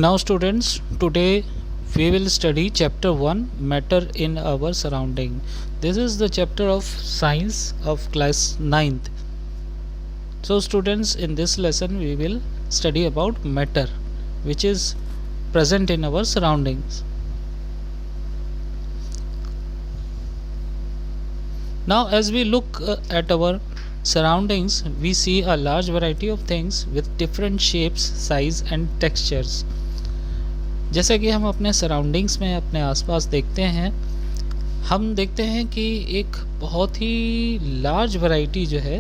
Now students, today we will study chapter 1, matter in our surrounding. This is the chapter of science of class 9th. So students, in this lesson we will study about matter which is present in our surroundings. Now as we look at our surroundings, we see a large variety of things with different shapes, size and textures. जैसे कि हम अपने surroundings में अपने आसपास देखते हैं, हम देखते हैं कि एक बहुत ही लार्ज वैरायटी जो है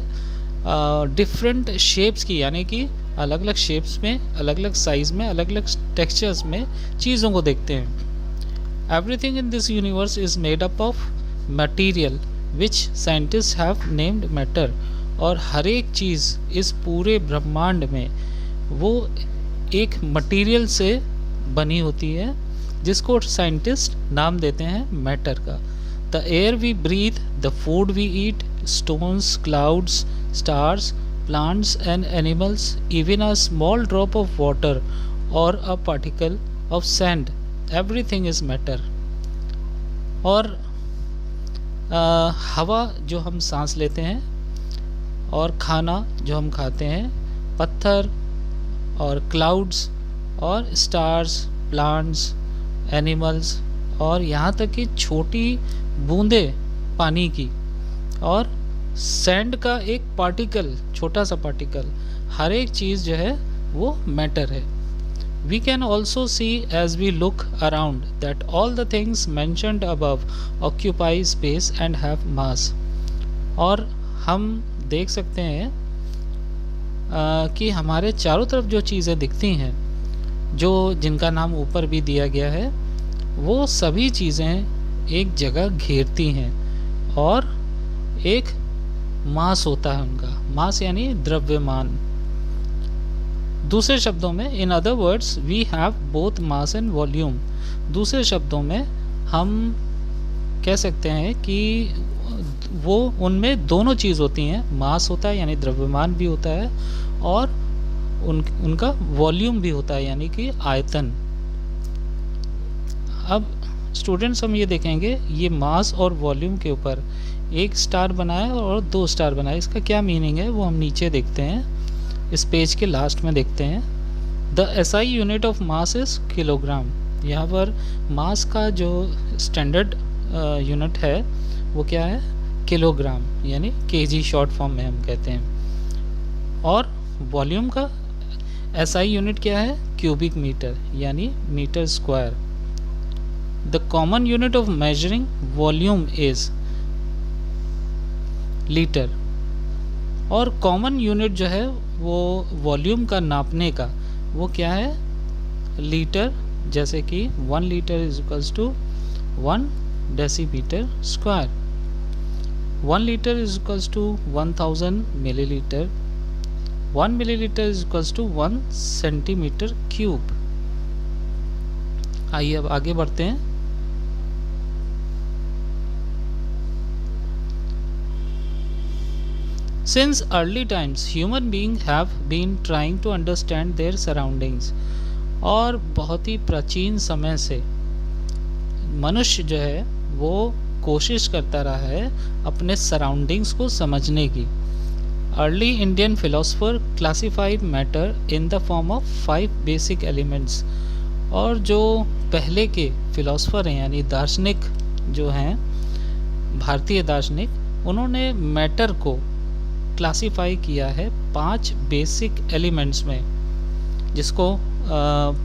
डिफरेंट शेप्स की, यानी कि अलग अलग शेप्स में, अलग अलग साइज़ में, अलग अलग टेक्सचर्स में चीज़ों को देखते हैं. Everything in this universe is made up of material which scientist have named matter. और हर एक चीज़ इस पूरे ब्रह्मांड में वो एक मटीरियल से बनी होती है जिसको साइंटिस्ट नाम देते हैं मैटर का. The air we breathe, the food we eat, stones, clouds, stars, plants and animals, even a small drop of water or a particle of sand, everything is matter. और हवा जो हम सांस लेते हैं और खाना जो हम खाते हैं, पत्थर और क्लाउड्स और स्टार्स, प्लांट्स, एनिमल्स और यहाँ तक कि छोटी बूंदें पानी की और सैंड का एक पार्टिकल, छोटा सा पार्टिकल, हर एक चीज़ जो है वो मैटर है. We can also see as we look around that all the things mentioned above occupy space and have mass. और हम देख सकते हैं कि हमारे चारों तरफ जो चीज़ें दिखती हैं, जो जिनका नाम ऊपर भी दिया गया है, वो सभी चीज़ें एक जगह घेरती हैं और एक मास होता है उनका. मास यानी द्रव्यमान. दूसरे शब्दों में, in other words, we have both mass and volume. दूसरे शब्दों में हम कह सकते हैं कि वो उनमें दोनों चीज़ होती हैं. मास होता है यानी द्रव्यमान भी होता है और उनका वॉल्यूम भी होता है यानी कि आयतन. अब स्टूडेंट्स, हम ये देखेंगे, ये मास और वॉल्यूम के ऊपर एक स्टार बनाया और दो स्टार बनाए. इसका क्या मीनिंग है वो हम नीचे देखते हैं, इस पेज के लास्ट में देखते हैं. The SI unit of mass is kilogram. यहाँ पर मास का जो स्टैंडर्ड यूनिट है वो क्या है? किलोग्राम, यानी केजी शॉर्ट फॉर्म में हम कहते हैं. और वॉल्यूम का एसआई यूनिट क्या है? क्यूबिक मीटर, यानी metre square. The common unit of measuring volume is litre. और कॉमन यूनिट जो है वो वॉल्यूम का नापने का वो क्या है? लीटर. जैसे कि 1 litre is equals to 1 decimetre square. 1 litre is equals to 1000 millilitre. 1 millilitre is equals to 1 centimetre cube. आइए अब आगे बढ़ते हैं. Since early times, human beings have been trying to understand their surroundings. और बहुत ही प्राचीन समय से मनुष्य जो है वो कोशिश करता रहा है अपने सराउंडिंग्स को समझने की. Early Indian philosopher classified matter in the form of 5 basic elements. और जो पहले के फिलोसफर हैं यानी दार्शनिक जो हैं, भारतीय दार्शनिक, उन्होंने मैटर को क्लासिफाई किया है 5 बेसिक एलिमेंट्स में, जिसको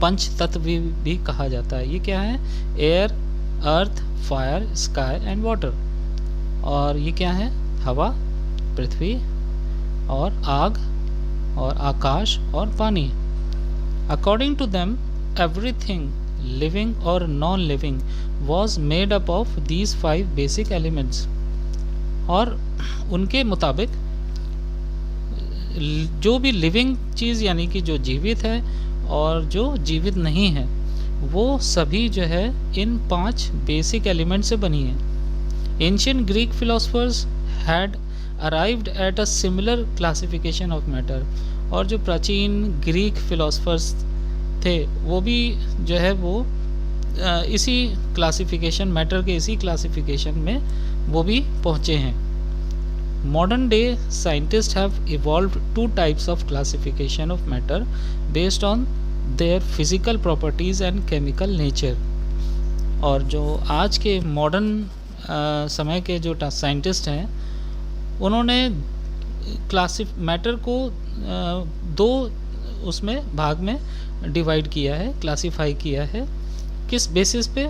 पंच तत्व भी कहा जाता है. ये क्या है? Air, earth, fire, sky and water. और ये क्या है? हवा, पृथ्वी और आग और आकाश और पानी. According to them, everything living और non living was made up of these 5 basic elements. और उनके मुताबिक जो भी लिविंग चीज़ यानी कि जो जीवित है और जो जीवित नहीं है, वो सभी जो है इन 5 बेसिक एलिमेंट से बनी है. Ancient Greek philosophers had arrived at a similar classification of matter. और जो प्राचीन ग्रीक फिलोसफर्स थे वो भी जो है वो इसी क्लासिफिकेशन, मैटर के इसी क्लासिफिकेशन में वो भी पहुँचे हैं। Modern day scientists have evolved two types of classification of matter based on their physical properties and chemical nature। और जो आज के मॉडर्न समय के जो साइंटिस्ट हैं उन्होंने मैटर को दो उसमें भाग में डिवाइड किया है, क्लासिफाई किया है। किस बेसिस पे?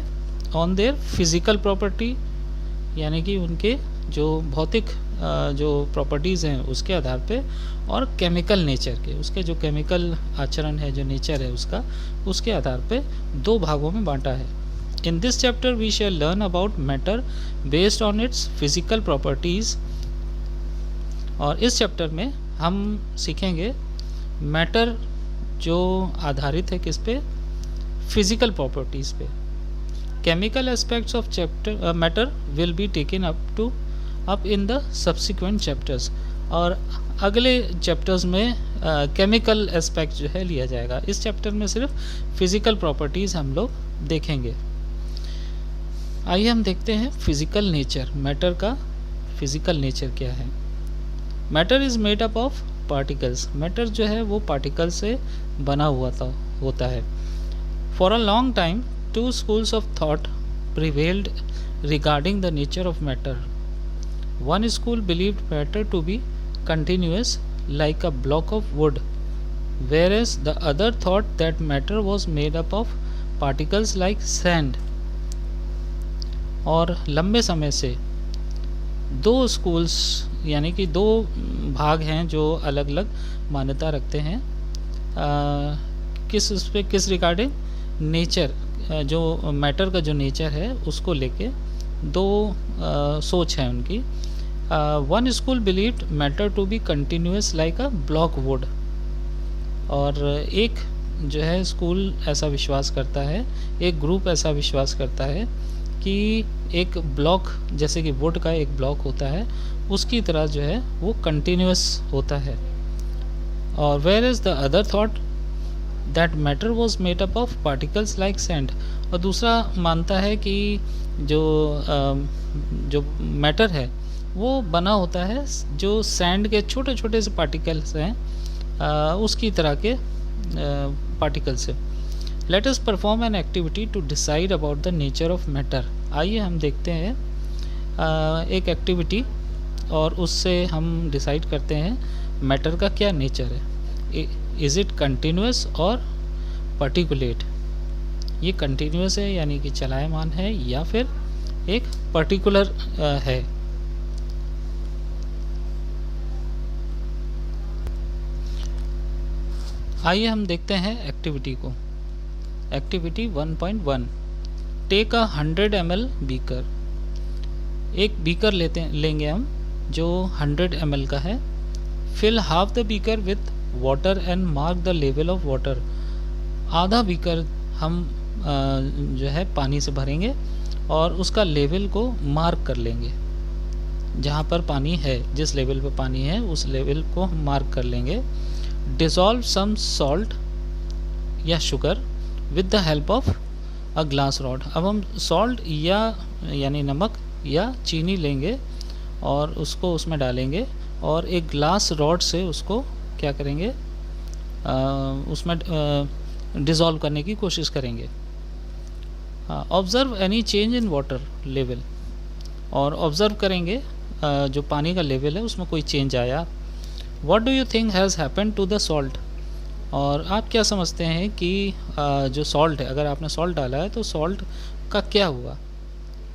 ऑन देयर फिज़िकल प्रॉपर्टी, यानी कि उनके जो भौतिक जो प्रॉपर्टीज़ हैं उसके आधार पे, और केमिकल नेचर के, उसके जो केमिकल आचरण है, जो नेचर है उसका, उसके आधार पे दो भागों में बांटा है। In this chapter we shall learn about matter based on its physical properties. और इस चैप्टर में हम सीखेंगे मैटर जो आधारित है किस पे? फिजिकल प्रॉपर्टीज़ पे। Chemical aspects of chapter matter will be taken up in the subsequent chapters. और अगले चैप्टर्स में केमिकल एस्पेक्ट जो है लिया जाएगा। इस चैप्टर में सिर्फ फिज़िकल प्रॉपर्टीज़ हम लोग देखेंगे। आइए हम देखते हैं फिज़िकल नेचर, मैटर का फिज़िकल नेचर क्या है। Matter is made up of particles. Matter जो है वो पार्टिकल से बना हुआ होता है। For a long time two schools of thought prevailed regarding the nature of matter. One school believed matter to be continuous like a block of wood, whereas the other thought that matter was made up of particles like sand. और लंबे समय से दो schools, यानी कि दो भाग हैं जो अलग अलग मान्यता रखते हैं। किस रिगार्डिंग? नेचर, जो मैटर का जो नेचर है उसको लेके दो सोच है उनकी। One school believed matter to be continuous like a block wood, और एक जो है स्कूल ऐसा विश्वास करता है, एक ग्रुप ऐसा विश्वास करता है कि एक ब्लॉक, जैसे कि वुड का एक ब्लॉक होता है, उसकी तरह जो है वो कंटिन्यूस होता है। और where is the other thought that matter was made up of particles like sand. और दूसरा मानता है कि जो मैटर है वो बना होता है जो सैंड के छोटे छोटे से पार्टिकल्स हैं, उसकी तरह के पार्टिकल से। Let us perform an activity to decide about the nature of matter. आइए हम देखते हैं एक एक्टिविटी, और उससे हम डिसाइड करते हैं मैटर का क्या नेचर है। इज़ इट कंटिन्यूस और पार्टिकुलेट? ये कंटिन्यूस है यानी कि चलायमान है, या फिर एक पर्टिकुलर है। आइए हम देखते हैं एक्टिविटी को। Activity 1.1, take a 100 ml beaker. एक बीकर लेंगे हम जो 100 ml का है। Fill half the beaker with water and mark the level of water. आधा बीकर हम जो है पानी से भरेंगे और उसका लेवल को मार्क कर लेंगे। जहाँ पर पानी है, जिस लेवल पर पानी है उस लेवल को हम मार्क कर लेंगे। डिसॉल्व सम सॉल्ट या sugar with the help of a glass rod. अब हम सॉल्ट यानी नमक या चीनी लेंगे और उसको उसमें डालेंगे और एक ग्लास रॉड से उसको क्या करेंगे, उसमें डिज़ोल्व करने की कोशिश करेंगे। Observe any change in water level, और ऑब्ज़र्व करेंगे जो पानी का लेवल है उसमें कोई चेंज आया। What do you think has happened to the salt? और आप क्या समझते हैं कि जो सॉल्ट है, अगर आपने सॉल्ट डाला है तो सॉल्ट का क्या हुआ?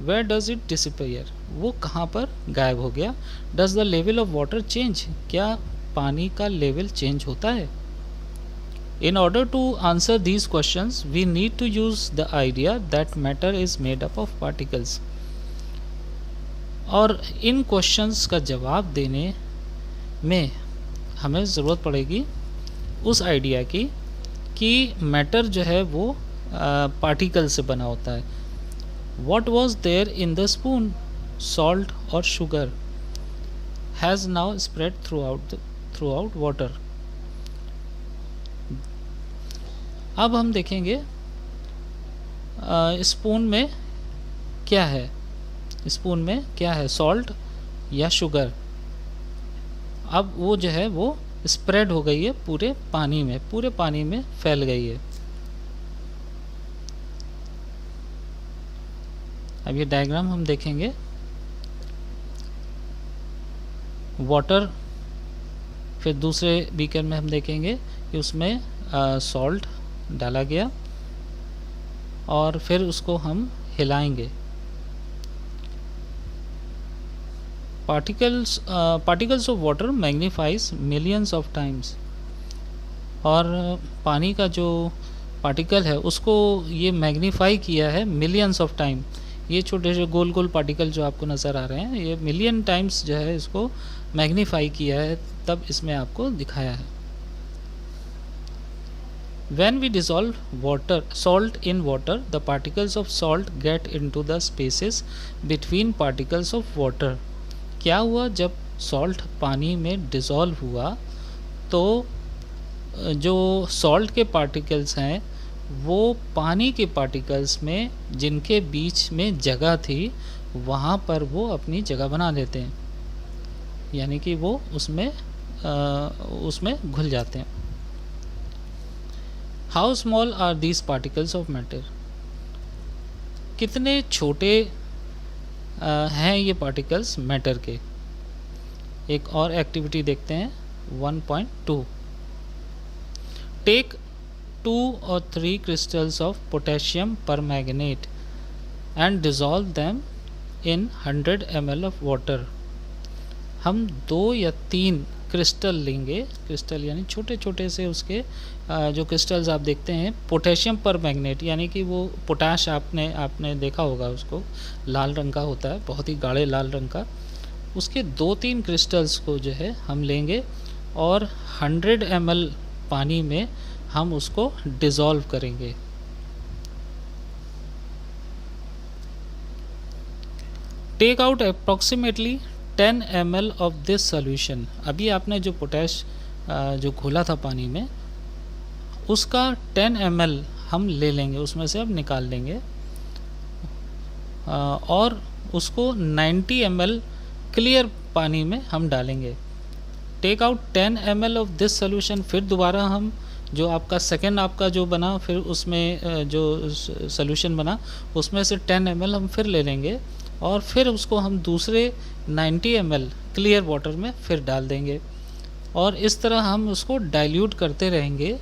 Where does it disappear? वो कहाँ पर गायब हो गया? Does the level of water change? क्या पानी का लेवल चेंज होता है? In order to answer these questions, we need to use the idea that matter is made up of particles. और इन क्वेश्चंस का जवाब देने में हमें ज़रूरत पड़ेगी उस आइडिया की कि मैटर जो है वो पार्टिकल से बना होता है। What was there in the spoon? Salt or sugar has now spread throughout water. अब हम देखेंगे स्पून में क्या है, स्पून में क्या है, सॉल्ट या शुगर। अब वो जो है वो स्प्रेड हो गई है पूरे पानी में फैल गई है। अब ये डायग्राम हम देखेंगे। वाटर, फिर दूसरे बीकर में हम देखेंगे कि उसमें सॉल्ट डाला गया और फिर उसको हम हिलाएंगे। Particles of water magnifies millions of times. और पानी का जो पार्टिकल है उसको ये मैग्नीफाई किया है मिलियंस ऑफ टाइम। ये छोटे छोटे गोल गोल पार्टिकल जो आपको नज़र आ रहे हैं, ये मिलियन टाइम्स जो है इसको मैग्नीफाई किया है, तब इसमें आपको दिखाया है। When we dissolve salt in water, the particles of salt get into the spaces between particles of water. क्या हुआ, जब सॉल्ट पानी में डिज़ोल्व हुआ तो जो सॉल्ट के पार्टिकल्स हैं वो पानी के पार्टिकल्स में जिनके बीच में जगह थी वहाँ पर वो अपनी जगह बना लेते हैं, यानी कि वो उसमें घुल जाते हैं। How small are these particles of matter. कितने छोटे हैं ये पार्टिकल्स मैटर के। एक और एक्टिविटी देखते हैं 1.2। Take 2 or 3 crystals of potassium permanganate and dissolve them in 100 ml of water। हम 2 या 3 क्रिस्टल लेंगे, क्रिस्टल यानी छोटे छोटे से उसके जो क्रिस्टल्स आप देखते हैं पोटेशियम पर मैग्नेट, यानी कि वो पोटाश आपने देखा होगा, उसको लाल रंग का होता है, बहुत ही गाढ़े लाल रंग का। उसके 2-3 क्रिस्टल्स को जो है हम लेंगे और 100 ml पानी में हम उसको डिज़ोल्व करेंगे। Take out approximately 10 ml of this solution. अभी आपने जो पोटैश जो घोला था पानी में उसका 10 ml हम ले लेंगे, उसमें से अब निकाल लेंगे और उसको 90 ml क्लियर पानी में हम डालेंगे। Take out 10 ml of this solution. फिर दोबारा हम जो आपका सेकेंड आपका जो बना, फिर उसमें जो सोल्यूशन बना उसमें से 10 ml हम फिर ले लेंगे और फिर उसको हम दूसरे 90 ml क्लियर वाटर में फिर डाल देंगे और इस तरह हम उसको डाइल्यूट करते रहेंगे।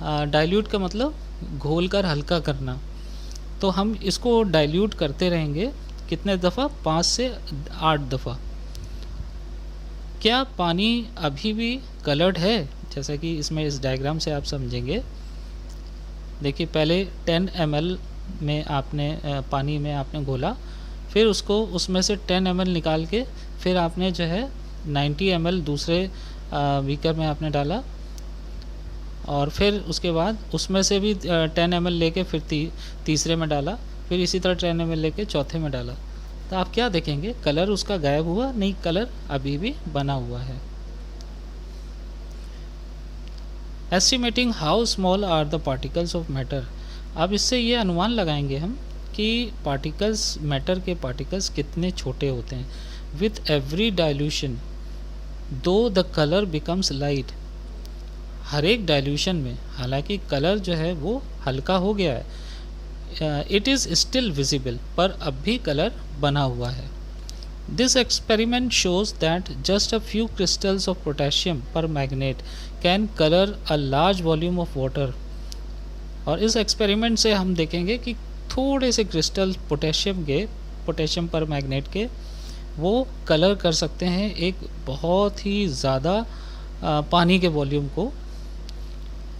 डाइल्यूट का मतलब घोल कर हल्का करना। तो हम इसको डाइल्यूट करते रहेंगे कितने दफ़ा, 5 से 8 दफ़ा। क्या पानी अभी भी कलर्ड है, जैसा कि इसमें इस डायग्राम से आप समझेंगे। देखिए पहले 10 ml में आपने पानी में आपने घोला, फिर उसको उसमें से 10 ml निकाल के फिर आपने जो है 90 ml दूसरे बीकर में आपने डाला और फिर उसके बाद उसमें से भी 10 ml लेके फिर तीसरे में डाला, फिर इसी तरह 10 ml लेके चौथे में डाला। तो आप क्या देखेंगे, कलर उसका गायब हुआ नहीं, कलर अभी भी बना हुआ है। Estimating how small are the particles of matter. अब इससे ये अनुमान लगाएंगे हम कि पार्टिकल्स, मैटर के पार्टिकल्स कितने छोटे होते हैं। विथ एवरी डाइल्यूशन दो द कलर बिकम्स लाइट। हर एक डाइल्यूशन में हालांकि कलर जो है वो हल्का हो गया है, इट इज़ स्टिल विजिबल, पर अब भी कलर बना हुआ है। This experiment shows that just a few crystals of potassium permanganate can colour a large volume of water. और इस एक्सपेरिमेंट से हम देखेंगे कि थोड़े से क्रिस्टल पोटेशियम पर मैग्नेट के वो कलर कर सकते हैं एक बहुत ही ज़्यादा पानी के वॉल्यूम को,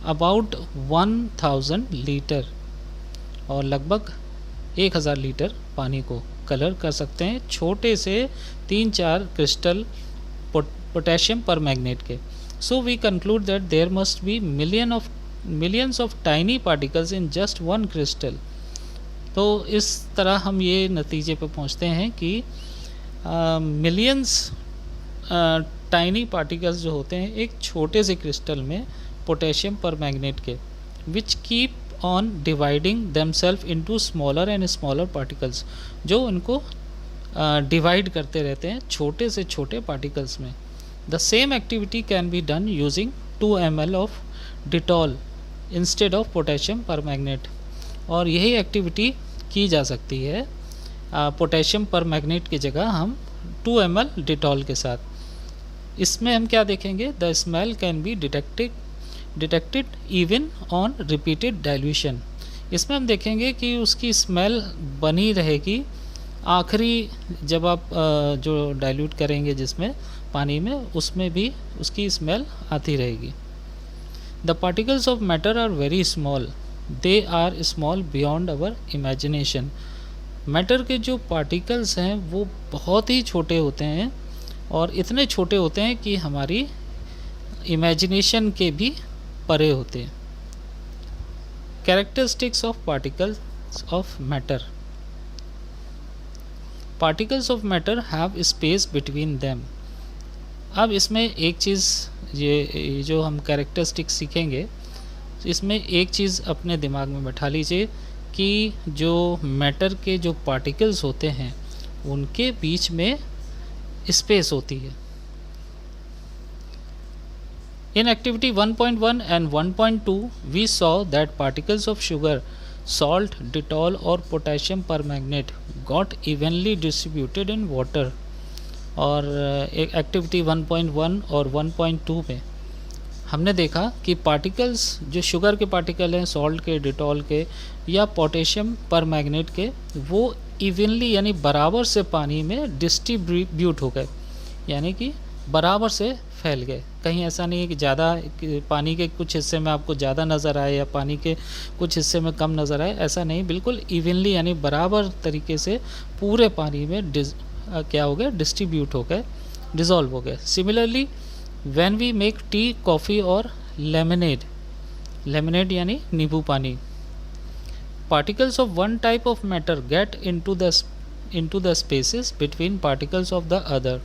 अबाउट 1000 लीटर, और लगभग 1000 लीटर पानी को कलर कर सकते हैं छोटे से 3-4 क्रिस्टल पोटेशियम पर मैग्नेट के। So we conclude that there must be millions of tiny particles in just one crystal. तो इस तरह हम ये नतीजे पर पहुंचते हैं कि मिलियंस टाइनी पार्टिकल्स जो होते हैं एक छोटे से क्रिस्टल में पोटेशियम पर मैग्नेट के, which keep on dividing themselves into smaller and smaller particles, जो उनको डिवाइड करते रहते हैं छोटे से छोटे पार्टिकल्स में। The same activity can be done using 2 ml of Dettol instead of potassium permanganate, और यही एक्टिविटी की जा सकती है पोटेशियम परमैंगनेट की जगह हम 2 ml डिटॉल के साथ। इसमें हम क्या देखेंगे, the smell can be detected even on repeated dilution. इसमें हम देखेंगे कि उसकी स्मेल बनी रहेगी आखिरी जब आप जो डाइल्यूट करेंगे जिसमें पानी में, उसमें भी उसकी स्मेल आती रहेगी। The particles of matter are very small, they are small beyond our imagination. Matter के जो पार्टिकल्स हैं वो बहुत ही छोटे होते हैं, और इतने छोटे होते हैं कि हमारी इमेजिनेशन के भी परे होते हैं। Characteristics of particles of matter. Particles of matter have space between them. अब इसमें एक चीज़, ये जो हम कैरेक्टरिस्टिक्स सीखेंगे, इसमें एक चीज़ अपने दिमाग में बैठा लीजिए कि जो मैटर के जो पार्टिकल्स होते हैं उनके बीच में स्पेस होती है। In activity 1.1 and 1.2 we saw that particles of sugar, salt, Dettol or potassium permanganate got evenly distributed in water। और एक एक्टिविटी 1.1 और 1.2 में हमने देखा कि पार्टिकल्स जो शुगर के पार्टिकल हैं, सॉल्ट के, डिटॉल के या पोटेशियम परमैंगनेट के, वो इवनली यानी बराबर से पानी में डिस्ट्रीब्यूट हो गए, यानी कि बराबर से फैल गए। कहीं ऐसा नहीं है कि ज़्यादा पानी के कुछ हिस्से में आपको ज़्यादा नज़र आए या पानी के कुछ हिस्से में कम नज़र आए, ऐसा नहीं, बिल्कुल इवनली यानी बराबर तरीके से पूरे पानी में क्या हो गए, डिस्ट्रीब्यूट हो गए, डिज़ोल्व हो गए। Similarly when we make tea, coffee और लेमनेड यानी नींबू पानी, particles of one type of matter get into the spaces between particles of the other.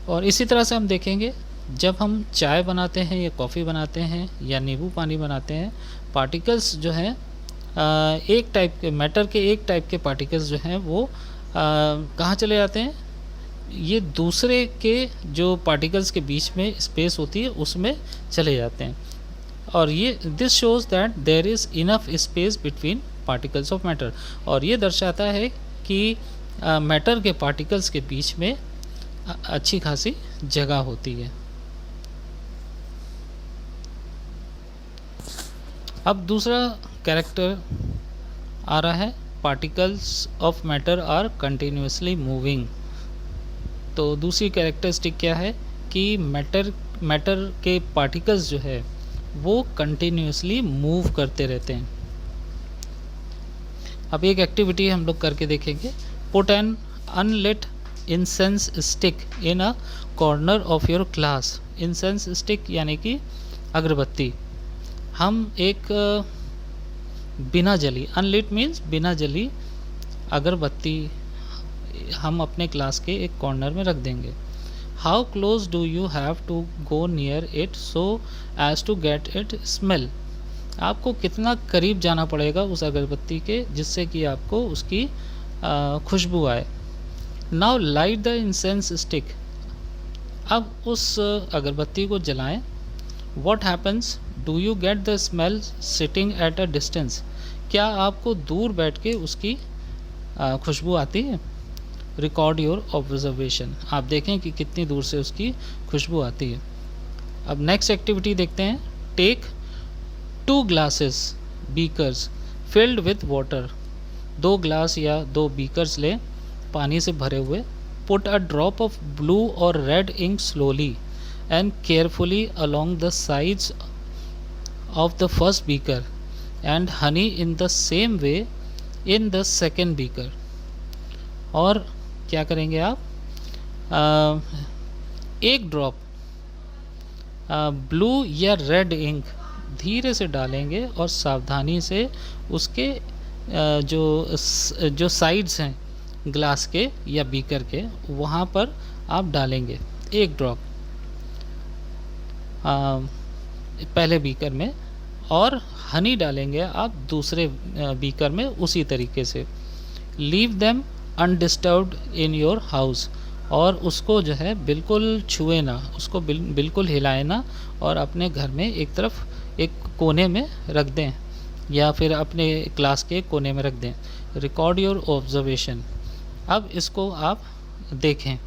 और इसी तरह से हम देखेंगे जब हम चाय बनाते हैं या कॉफ़ी बनाते हैं या नींबू पानी बनाते हैं, पार्टिकल्स जो हैं एक टाइप के मैटर के एक टाइप के पार्टिकल्स जो हैं वो कहाँ चले जाते हैं, ये दूसरे के जो पार्टिकल्स के बीच में स्पेस होती है उसमें चले जाते हैं। और ये this shows that there is enough space between particles of matter, और ये दर्शाता है कि मैटर के पार्टिकल्स के बीच में अच्छी खासी जगह होती है। अब दूसरा कैरेक्टर आ रहा है, particles of matter are continuously moving. तो दूसरी कैरेक्टरिस्टिक क्या है कि मैटर के पार्टिकल्स जो है वो कंटिन्यूसली मूव करते रहते हैं। अब एक एक्टिविटी हम लोग करके देखेंगे। Put an unlit incense stick in a corner of your class. Incense stick यानी कि अगरबत्ती। हम एक बिना जली, अनलिट मीन्स बिना जली अगरबत्ती हम अपने क्लास के एक कॉर्नर में रख देंगे। How close do you have to go near it so as to get it smell. आपको कितना करीब जाना पड़ेगा उस अगरबत्ती के जिससे कि आपको उसकी खुशबू आए। Now light the incense stick. अब उस अगरबत्ती को जलाएं। What happens, do you get the smell sitting at a distance. क्या आपको दूर बैठ के उसकी खुशबू आती है। Record your observation. आप देखें कि कितनी दूर से उसकी खुशबू आती है। अब नेक्स्ट एक्टिविटी देखते हैं। Take 2 glasses beakers filled with water. 2 glass या 2 बीकर्स लें पानी से भरे हुए। Put a drop of blue or red ink slowly and carefully along the sides of the first beaker and honey in the same way in the second beaker. और क्या करेंगे आप, एक ड्रॉप ब्लू या रेड इंक धीरे से डालेंगे और सावधानी से उसके जो साइड्स हैं ग्लास के या बीकर के वहाँ पर आप डालेंगे एक ड्रॉप पहले बीकर में, और हनी डालेंगे आप दूसरे बीकर में उसी तरीके से। Leave them undisturbed in your house, और उसको जो है बिल्कुल छुए ना, उसको बिल्कुल हिलाए ना, और अपने घर में एक तरफ एक कोने में रख दें या फिर अपने क्लास के कोने में रख दें। रिकॉर्ड योर ऑब्जर्वेशन, अब इसको आप देखें।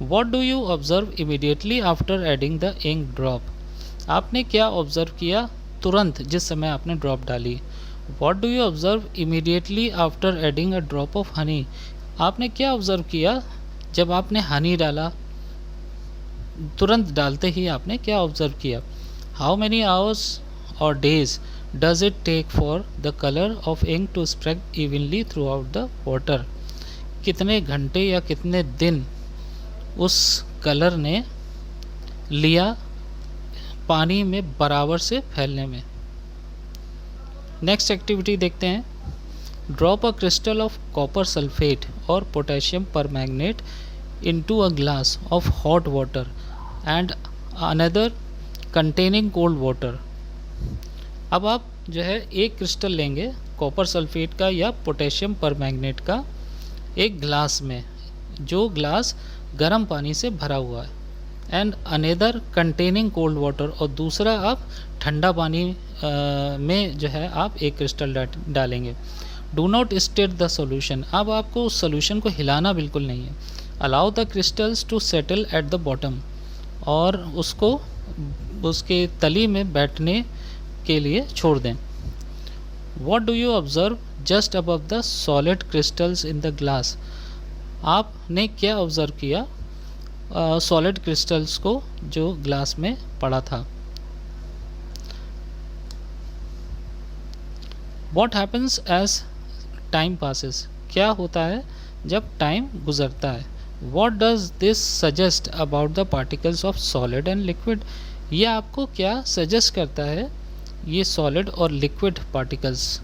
What do you observe immediately after adding the ink drop? आपने क्या ऑब्ज़र्व किया तुरंत जिस समय आपने ड्रॉप डाली। What do you observe immediately after adding a drop of honey? आपने क्या ऑब्ज़र्व किया जब आपने हनी डाला, तुरंत डालते ही आपने क्या ऑब्ज़र्व किया। How many hours or days does it take for the color of ink to spread evenly throughout the water? कितने घंटे या कितने दिन उस कलर ने लिया पानी में बराबर से फैलने में। नेक्स्ट एक्टिविटी देखते हैं। Drop a crystal of copper sulphate or potassium permanganate into a glass of hot water and another containing cold water. अब आप जो है एक क्रिस्टल लेंगे कॉपर सल्फेट का या पोटेशियम परमैंगनेट का एक ग्लास में, जो ग्लास गर्म पानी से भरा हुआ है, and another containing cold water, और दूसरा आप ठंडा पानी में जो है आप एक क्रिस्टल डालेंगे। Do not state the solution, अब आपको उस सोल्यूशन को हिलाना बिल्कुल नहीं है। Allow the crystals to settle at the bottom, और उसको उसके तली में बैठने के लिए छोड़ दें। What do you observe just above the solid crystals in the glass, आपने क्या ऑब्ज़र्व किया सॉलिड क्रिस्टल्स को जो ग्लास में पड़ा था। What happens as time passes, क्या होता है जब टाइम गुजरता है। What does this suggest about the particles of solid and liquid, ये आपको क्या सजेस्ट करता है ये सॉलिड और लिक्विड पार्टिकल्स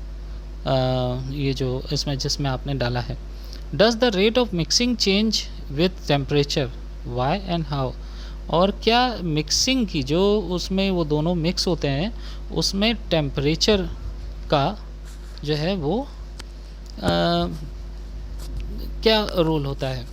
ये जो इसमें जिसमें आपने डाला है। Does the rate of mixing change with temperature? Why and how? और क्या मिक्सिंग की जो उसमें वो दोनों मिक्स होते हैं उसमें टेम्परेचर का जो है वो क्या रोल होता है।